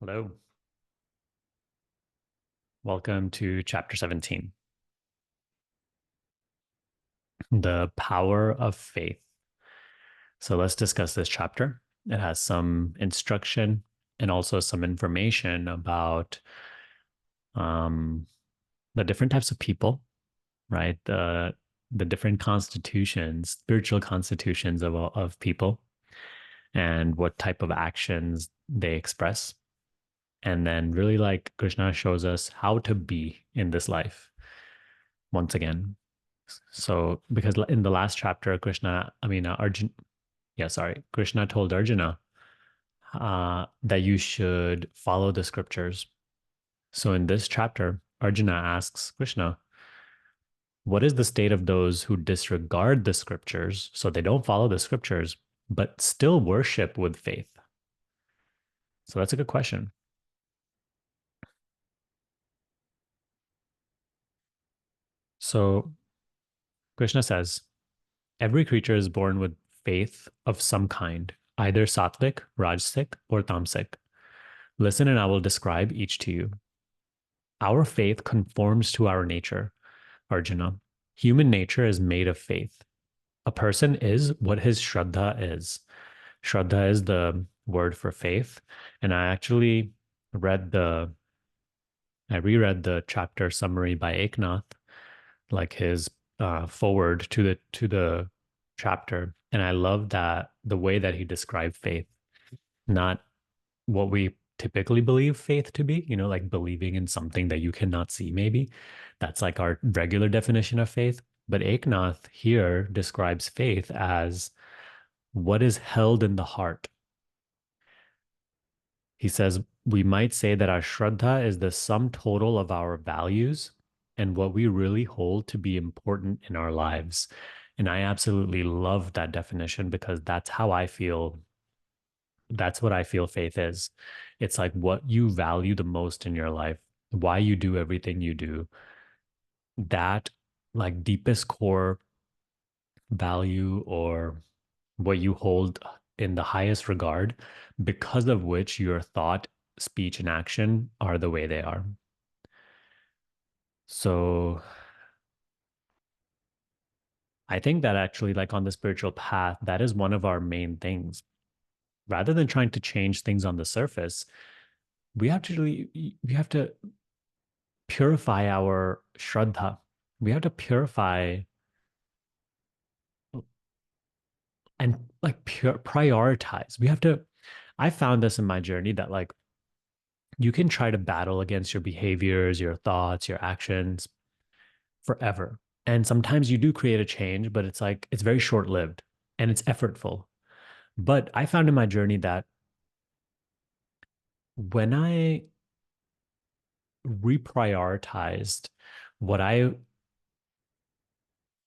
Hello. Welcome to chapter 17, the power of faith. So let's discuss this chapter. It has some instruction and also some information about um, the different types of people, right? The different constitutions, spiritual constitutions of people, and what type of actions they express. And then really like Krishna shows us how to be in this life once again. So, because in the last chapter, Arjuna, Krishna told Arjuna that you should follow the scriptures. So, in this chapter, Arjuna asks Krishna, what is the state of those who disregard the scriptures? So, they don't follow the scriptures, but still worship with faith. So, that's a good question. So, Krishna says, every creature is born with faith of some kind, either sattvic, rajasic, or tamasic. Listen, and I will describe each to you. Our faith conforms to our nature, Arjuna. Human nature is made of faith. A person is what his Shraddha is. Shraddha is the word for faith. And I actually read the I reread the chapter summary by Eknath, like his forward to the chapter. And I love that the way that he described faith, not what we typically believe faith to be, like believing in something that you cannot see, maybe. That's like our regular definition of faith. But Eknath here describes faith as what is held in the heart. He says, we might say that our Shraddha is the sum total of our values and what we really hold to be important in our lives. And I absolutely love that definition because that's what I feel faith is. It's like what you value the most in your life, why you do everything you do. That like deepest core value or what you hold in the highest regard, because of which your thought, speech, and action are the way they are. So I think that actually, like on the spiritual path, that is one of our main things. Rather than trying to change things on the surface, we have to purify our shraddha. We have to purify and like prioritize. I found this in my journey that like you can try to battle against your behaviors, your thoughts, your actions forever. And sometimes you do create a change, but it's very short lived and it's effortful. But I found in my journey that when I reprioritized what I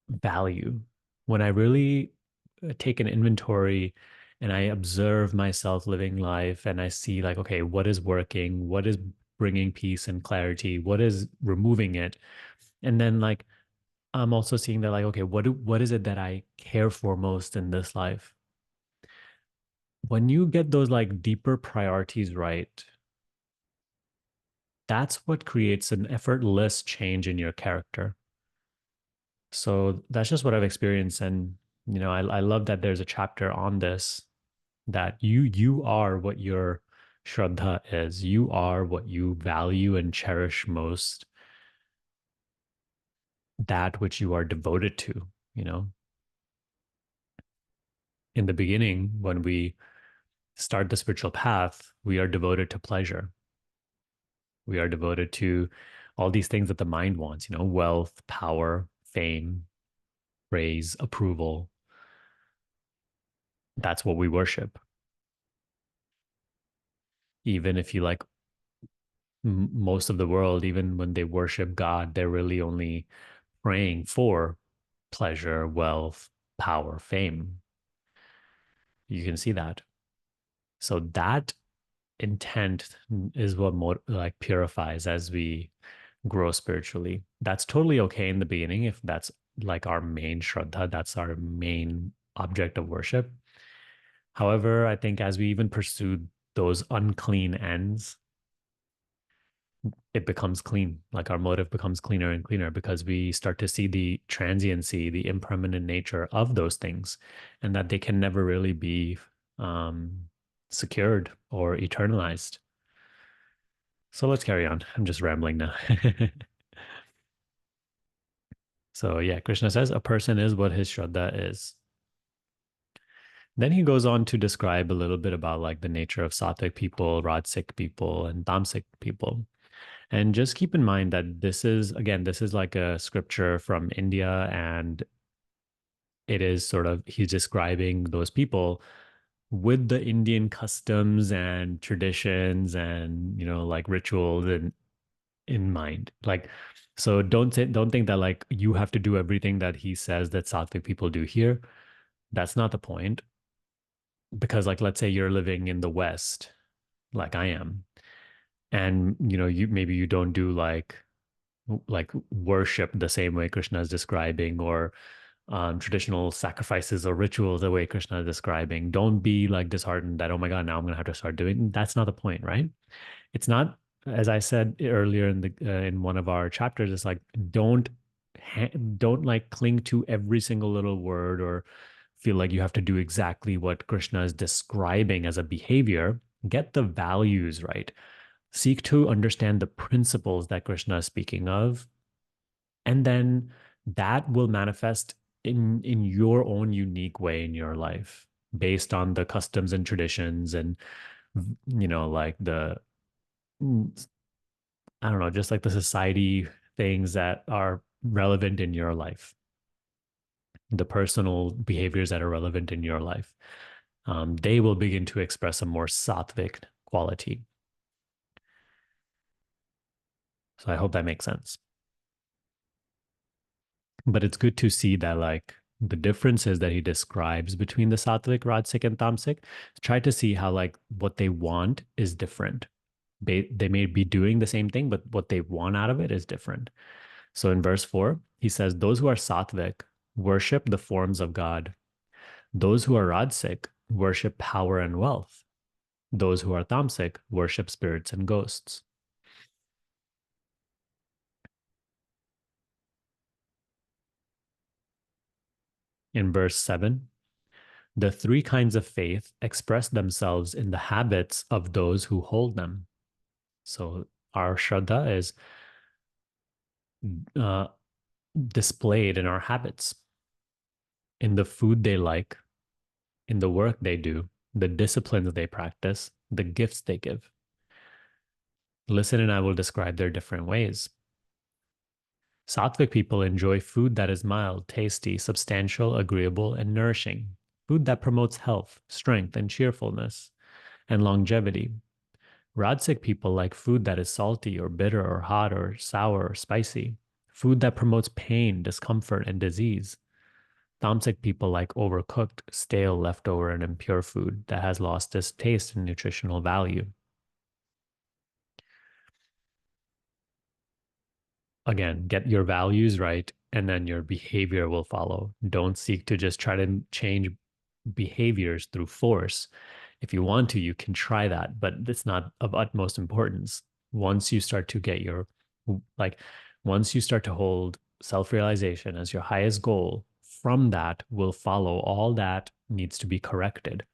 value, when I really take an inventory and I observe myself living life and I see like, okay, what is working? What is bringing peace and clarity? What is removing it? And then like, I'm also seeing that like, okay, what is it that I care for most in this life? When you get those like deeper priorities right, that's what creates an effortless change in your character. So that's just what I've experienced. And, I love that there's a chapter on this that you are what your Shraddha is. You are what you value and cherish most, that which you are devoted to, you know. In the beginning, when we start the spiritual path, we are devoted to pleasure. We are devoted to all these things that the mind wants, wealth, power, fame, praise, approval. That's what we worship. Even if you like most of the world, even when they worship God, they're really only praying for pleasure, wealth, power, fame. You can see that. So that intent is what like purifies as we grow spiritually. That's totally okay in the beginning if that's like our main shraddha, that's our main object of worship. However, I think as we even pursue those unclean ends, it becomes clean. Like our motive becomes cleaner and cleaner because we start to see the transiency, the impermanent nature of those things, and that they can never really be um, secured or eternalized. So let's carry on. I'm just rambling now. So yeah, Krishna says a person is what his Shraddha is. Then he goes on to describe a little bit about like the nature of sattvic people, rajasic people, and tamasic people. And just keep in mind that this is, again, this is like a scripture from India, and it is sort of, he's describing those people with the Indian customs and traditions and, like rituals and in mind. Like, so don't think that like you have to do everything that he says that sattvic people do here. That's not the point. Because like, let's say you're living in the West, like I am, and you maybe you don't do like worship the same way Krishna is describing, or traditional sacrifices or rituals the way Krishna is describing. Don't be like disheartened that, oh my God, now I'm going to have to start doing. That's not the point, right? It's not, as I said earlier in the in one of our chapters, it's like don't like cling to every single little word or feel like you have to do exactly what Krishna is describing as a behavior. Get the values right. Seek to understand the principles that Krishna is speaking of, and then that will manifest in your own unique way in your life based on the customs and traditions and like the I don't know, just like the society things that are relevant in your life, the personal behaviors that are relevant in your life. They will begin to express a more sattvic quality. So I hope that makes sense. But it's good to see that like the differences that he describes between the sattvic, rajasic, and tamasic. Try to see how like what they want is different. They may be doing the same thing, but what they want out of it is different. So in verse 4, he says, those who are sattvic worship the forms of God. Those who are rajasic worship power and wealth. Those who are tamasic worship spirits and ghosts. In verse 7, the three kinds of faith express themselves in the habits of those who hold them. So our Shraddha is uh, displayed in our habits, in the food they like, in the work they do, the disciplines they practice, the gifts they give. Listen and I will describe their different ways. Sattvic people enjoy food that is mild, tasty, substantial, agreeable, and nourishing. Food that promotes health, strength, and cheerfulness, and longevity. Rajasic people like food that is salty or bitter or hot or sour or spicy. Food that promotes pain, discomfort, and disease. Tamasic people like overcooked, stale, leftover, and impure food that has lost its taste and nutritional value. Again, get your values right, and then your behavior will follow. Don't seek to just try to change behaviors through force. If you want to, you can try that, but it's not of utmost importance. Once you start to get your, like, once you start to hold self realization as your highest goal, from that will follow all that needs to be corrected.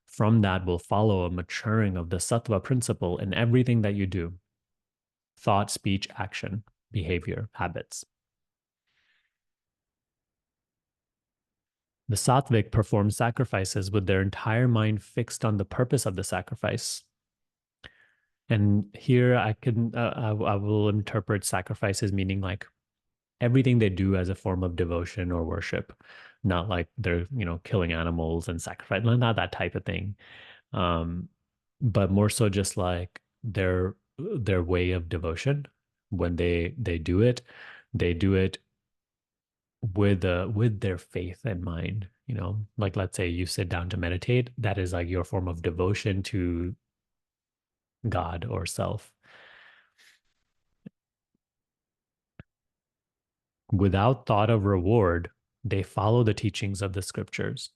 From that will follow a maturing of the sattva principle in everything that you do: thought, speech, action, behavior, habits. The sattvic perform sacrifices with their entire mind fixed on the purpose of the sacrifice. And here I will interpret sacrifices meaning like everything they do as a form of devotion or worship, not like they're killing animals and sacrifice, not that type of thing. Um, but more so just like their way of devotion. When they do it with their faith in mind. Like let's say you sit down to meditate, that is like your form of devotion to God or self. Without thought of reward, they follow the teachings of the scriptures.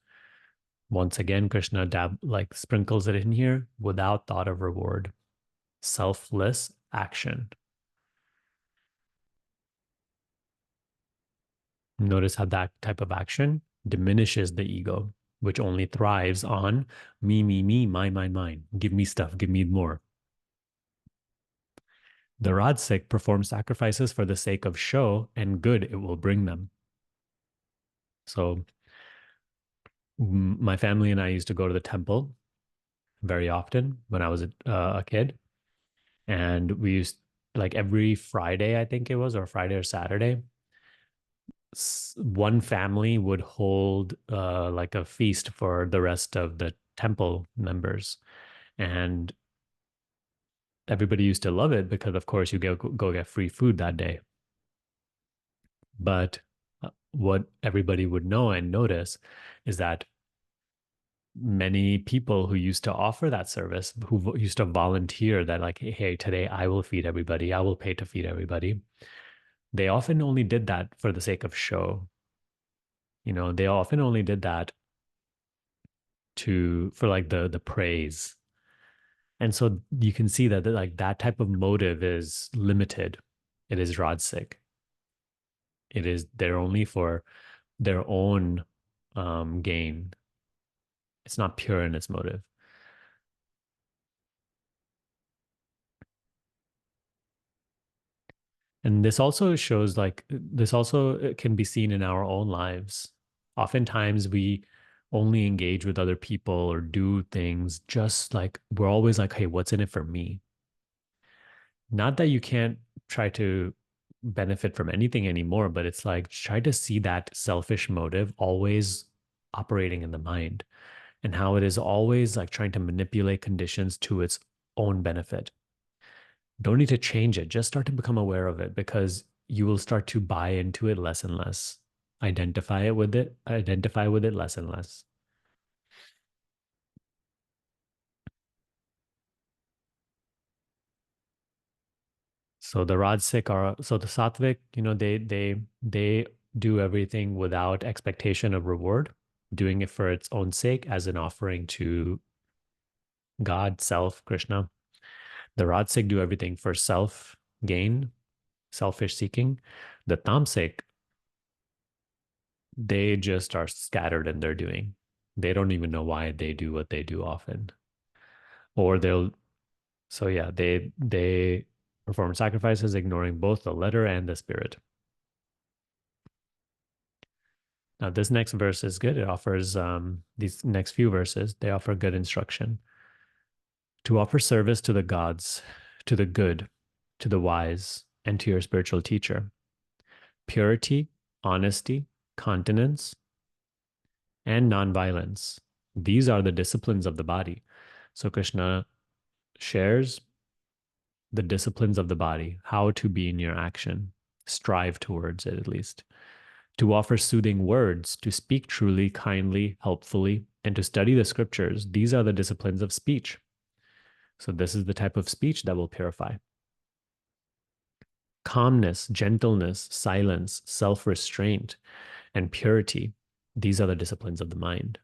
Once again, Krishna sprinkles it in here: without thought of reward, selfless action. Notice how that type of action diminishes the ego, which only thrives on me, mine. Give me stuff, give me more. The Radsik perform sacrifices for the sake of show and good it will bring them. So my family and I used to go to the temple very often when I was a kid. And we used, like, every Friday, I think it was, or Friday or Saturday, one family would hold like a feast for the rest of the temple members. And everybody used to love it because, of course, you go get free food that day. But what everybody would know and notice is that many people who used to offer that service, who used to volunteer that, like, hey, today I will feed everybody, I will pay to feed everybody, they often only did that for the sake of show. They often only did that for like the praise. And so you can see that, like, that type of motive is limited. It is Radsik. It is they're only for their own gain. It's not pure in its motive. And this also shows, like, this also can be seen in our own lives. Oftentimes we only engage with other people or do things just like we're always like, hey, what's in it for me? Not that you can't try to benefit from anything anymore, but it's like try to see that selfish motive always operating in the mind and how it is always like trying to manipulate conditions to its own benefit. Don't need to change it. Just start to become aware of it because you will start to buy into it less and less. Identify with it less and less. So the Rajasic are so the Sattvic, they do everything without expectation of reward, doing it for its own sake as an offering to God, self, Krishna. The Rajasic do everything for self gain, selfish seeking. The Tamasic, they just are scattered in their doing. They don't even know why they do what they do often. Or they'll so yeah, they perform sacrifices ignoring both the letter and the spirit. Now, this next verse is good. It offers these next few verses, they offer good instruction to offer service to the gods, to the good, to the wise, and to your spiritual teacher. Purity, honesty, continence, and nonviolence. These are the disciplines of the body. So, Krishna shares the disciplines of the body, how to be in your action, strive towards it at least. To offer soothing words, to speak truly, kindly, helpfully, and to study the scriptures. These are the disciplines of speech. So, this is the type of speech that will purify. Calmness, gentleness, silence, self restraint, and purity. These are the disciplines of the mind.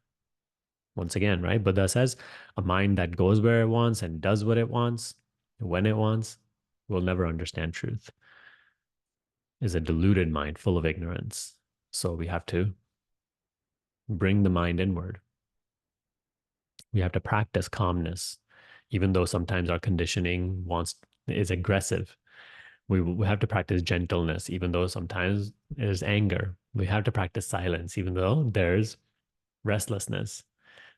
Once again, right? Buddha says a mind that goes where it wants and does what it wants, when it wants, will never understand truth, is a deluded mind full of ignorance. So, we have to bring the mind inward. We have to practice calmness, even though sometimes our conditioning is aggressive. We have to practice gentleness, even though sometimes there's anger. We have to practice silence, even though there's restlessness,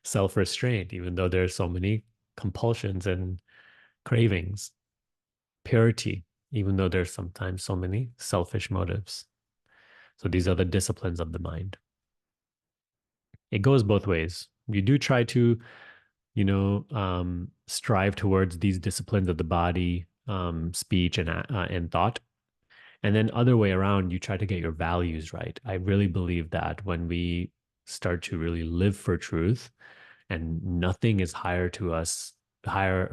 self-restraint, even though there's so many compulsions and cravings, purity, even though there's sometimes so many selfish motives. So these are the disciplines of the mind. It goes both ways. You do try to strive towards these disciplines of the body, speech, and thought. And then other way around, you try to get your values right. I really believe that when we start to really live for truth, and nothing is higher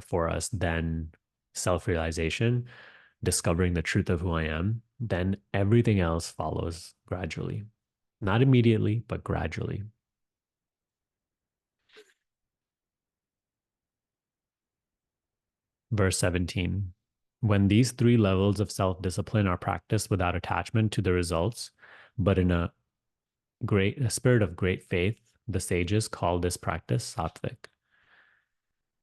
for us than self-realization, discovering the truth of who I am, then everything else follows gradually. Not immediately, but gradually. Verse 17. When these three levels of self-discipline are practiced without attachment to the results, but in a spirit of great faith, the sages call this practice sattvic.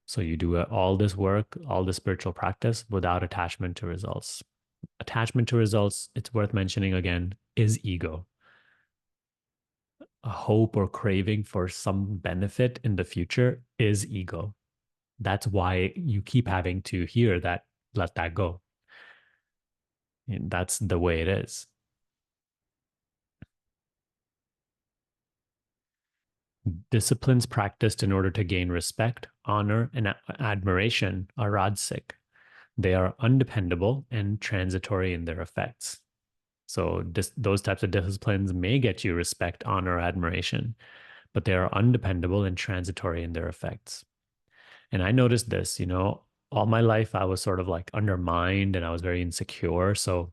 So you do all this work, all the spiritual practice without attachment to results. Attachment to results, it's worth mentioning again, is ego. A hope or craving for some benefit in the future is ego. That's why you keep having to hear that, let that go. And that's the way it is. Disciplines practiced in order to gain respect, honor, and admiration are rajasic. They are undependable and transitory in their effects. So those types of disciplines may get you respect, honor, admiration, but they are undependable and transitory in their effects. And I noticed this, all my life I was sort of like undermined and I was very insecure. So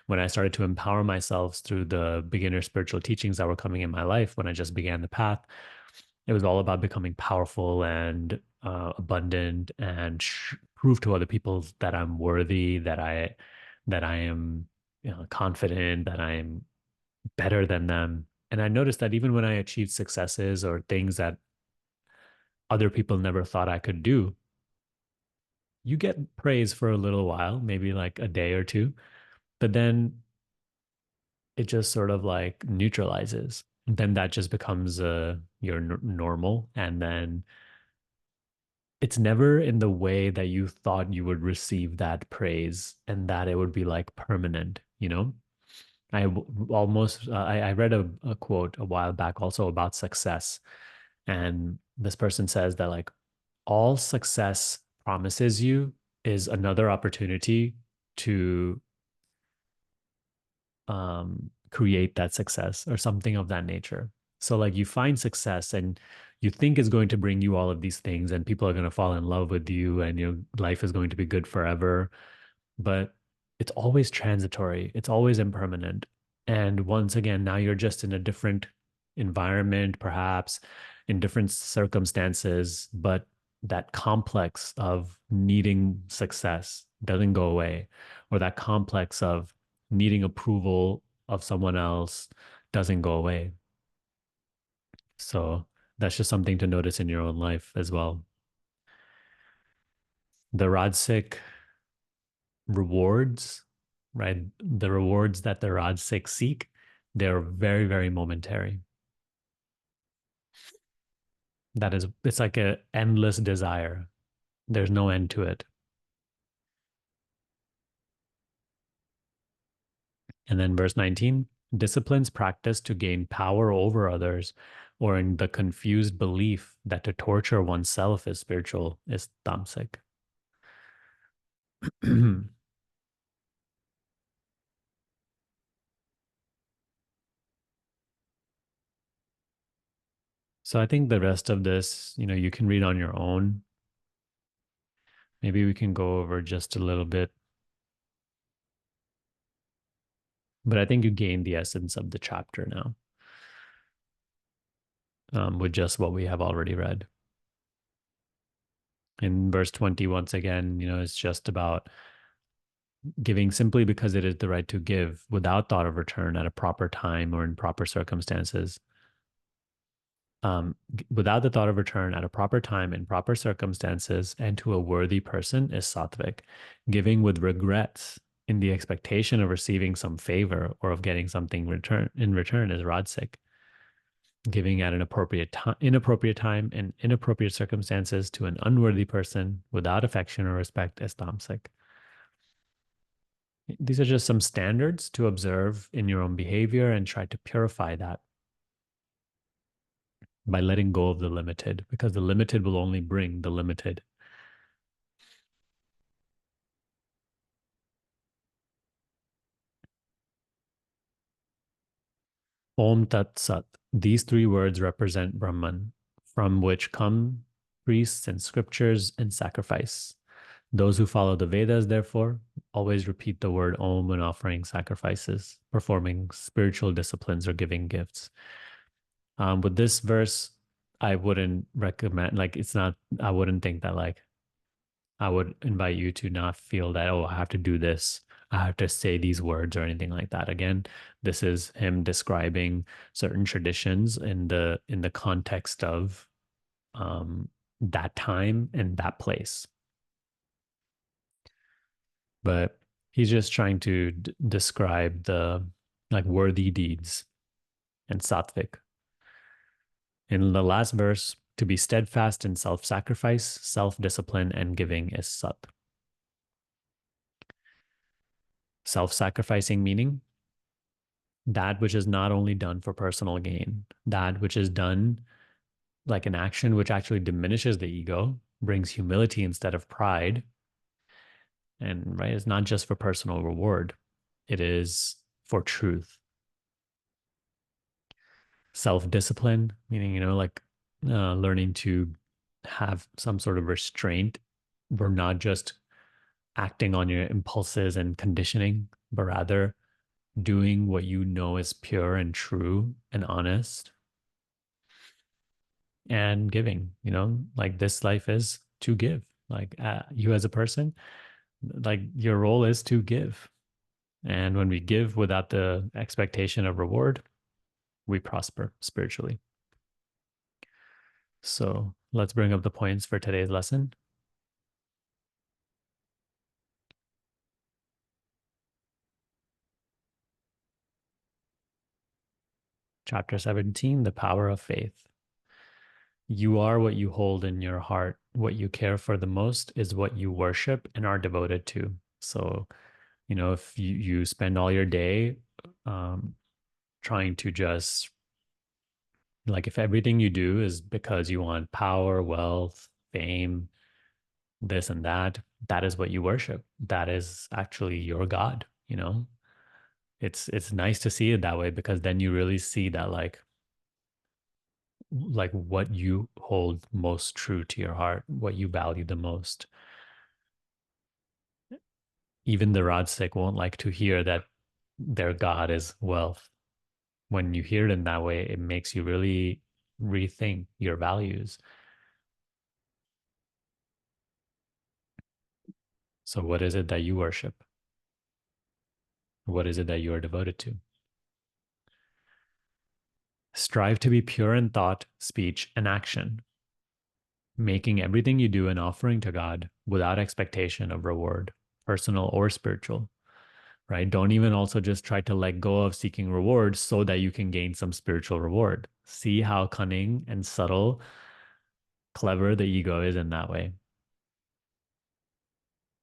when I started to empower myself through the beginner spiritual teachings that were coming in my life when I just began the path, it was all about becoming powerful and abundant and prove to other people that I'm worthy, that I am confident, that I am better than them. And I noticed that even when I achieved successes or things that other people never thought I could do, you get praise for a little while, maybe like a day or two, but then it just sort of like neutralizes. Then that just becomes your normal. And then it's never in the way that you thought you would receive that praise and that it would be like permanent. I read a quote a while back also about success. And this person says that like all success promises you is another opportunity to create that success or something of that nature. So like you find success and you think it's going to bring you all of these things and people are going to fall in love with you and your life is going to be good forever, but it's always transitory. It's always impermanent. And once again, now you're just in a different environment, perhaps in different circumstances, but that complex of needing success doesn't go away, or that complex of needing approval of someone else doesn't go away. So that's just something to notice in your own life as well. The Rajasic rewards, right? The rewards that the Rajasic seek, they're very, very momentary. It's like an endless desire. There's no end to it. And then verse 19, disciplines practice to gain power over others or in the confused belief that to torture oneself is spiritual is tamasic. So I think the rest of this, you can read on your own. Maybe we can go over just a little bit, but I think you gain the essence of the chapter now, with just what we have already read. In verse 20, once again, it's just about giving simply because it is the right to give without thought of return at a proper time or in proper circumstances. Without the thought of return at a proper time in proper circumstances and to a worthy person is sattvic. Giving with regrets in the expectation of receiving some favor or of getting something in return is rajasic. Giving at an inappropriate time and inappropriate circumstances to an unworthy person without affection or respect is tamasic. These are just some standards to observe in your own behavior and try to purify that by letting go of the limited, because the limited will only bring the limited. Om Tat Sat. These three words represent Brahman, from which come priests and scriptures and sacrifice. Those who follow the Vedas, therefore, always repeat the word Om when offering sacrifices, performing spiritual disciplines, or giving gifts. With this verse, I wouldn't recommend, like, it's not, I wouldn't think that, like, I would invite you to not feel that, oh, I have to do this. I have to say these words or anything like that. Again, this is him describing certain traditions in the context of that time and that place. But he's just trying to describe the like worthy deeds and sattvic. In the last verse, to be steadfast in self-sacrifice, self-discipline, and giving is sat. Self-sacrificing meaning that which is not only done for personal gain, that which is done like an action which actually diminishes the ego, brings humility instead of pride. And right, it's not just for personal reward, it is for truth. Self-discipline, meaning, like learning to have some sort of restraint. We're not just acting on your impulses and conditioning, but rather doing what you know is pure and true and honest, and giving, like this life is to give. Like you as a person, like your role is to give. And when we give without the expectation of reward, we prosper spiritually. So let's bring up the points for today's lesson. Chapter 17, the power of faith. You are what you hold in your heart. What you care for the most is what you worship and are devoted to. So, if you spend all your day um, trying to just, like, if everything you do is because you want power, wealth, fame, this and that, that is what you worship. That is actually your God. It's nice to see it that way, because then you really see that, like what you hold most true to your heart, what you value the most. Even the Rajasic won't like to hear that their God is wealth. When you hear it in that way, it makes you really rethink your values. So, what is it that you worship? What is it that you are devoted to? Strive to be pure in thought, speech, and action, making everything you do an offering to God without expectation of reward, personal or spiritual. Right? Don't even also just try to let go of seeking rewards so that you can gain some spiritual reward. See how cunning and subtle, clever the ego is in that way.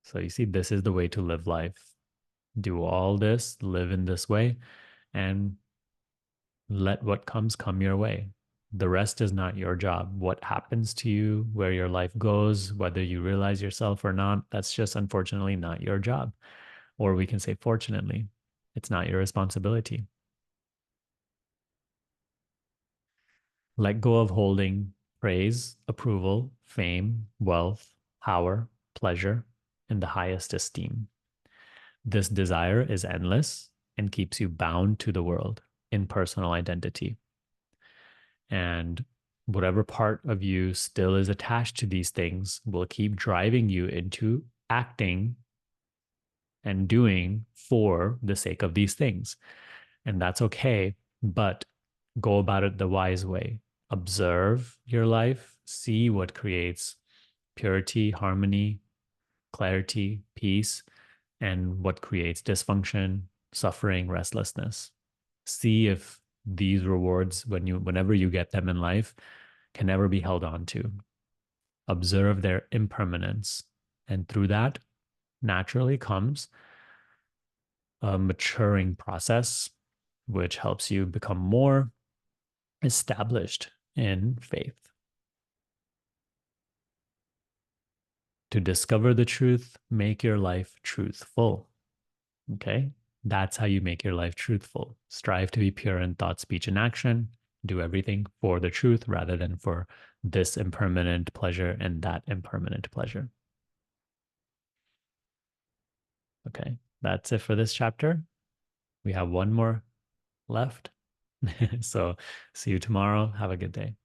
So you see, this is the way to live life. Do all this, live in this way, and let what comes come your way. The rest is not your job. What happens to you, where your life goes, whether you realize yourself or not, that's just unfortunately not your job. Or we can say, fortunately, it's not your responsibility. Let go of holding praise, approval, fame, wealth, power, pleasure, and the highest esteem. This desire is endless and keeps you bound to the world in personal identity. And whatever part of you still is attached to these things will keep driving you into acting and doing for the sake of these things. And that's okay, but go about it the wise way. Observe your life, see what creates purity, harmony, clarity, peace, and what creates dysfunction, suffering, restlessness. See if these rewards, whenever you get them in life, can never be held on to. Observe their impermanence. And through that, naturally comes a maturing process, which helps you become more established in faith. To discover the truth, make your life truthful. Okay? That's how you make your life truthful. Strive to be pure in thought, speech, and action. Do everything for the truth rather than for this impermanent pleasure and that impermanent pleasure. Okay, that's it for this chapter. We have one more left. So see you tomorrow. Have a good day.